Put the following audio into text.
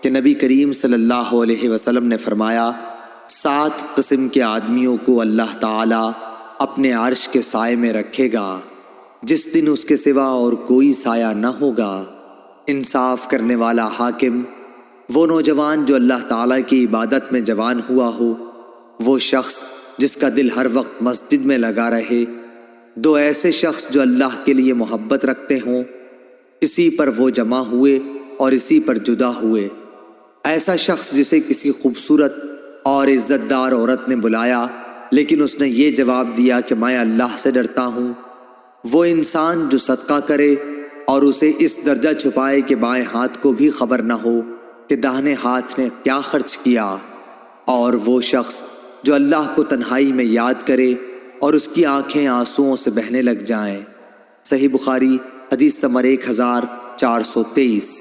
کہ نبی کریم صلی اللہ علیہ وسلم نے فرمایا 7 قسم کے آدمیوں کو اللہ تعالیٰ اپنے عرش کے سائے میں رکھے گا جس دن اس کے سوا اور کوئی سایہ نہ ہوگا۔ انصاف کرنے والا حاکم، وہ نوجوان جو اللہ تعالیٰ کی عبادت میں جوان ہوا ہو، وہ شخص جس کا دل ہر وقت مسجد میں لگا رہے، 2 ایسے شخص جو اللہ کے لیے محبت رکھتے ہوں، اسی پر وہ جمع ہوئے اور اسی پر جدا ہوئے۔ ایسا شخص جسے کسی خوبصورت اور عزت دار عورت نے بلایا لیکن اس نے یہ جواب دیا کہ میں اللہ سے ڈرتا ہوں۔ وہ انسان جو صدقہ کرے اور اسے اس درجہ چھپائے کہ بائیں ہاتھ کو بھی خبر نہ ہو کہ داہنے ہاتھ نے کیا خرچ کیا۔ اور وہ شخص جو اللہ کو تنہائی میں یاد کرے اور اس کی آنکھیں آنسوؤں سے بہنے لگ جائیں۔ صحیح بخاری حدیث نمبر 1423۔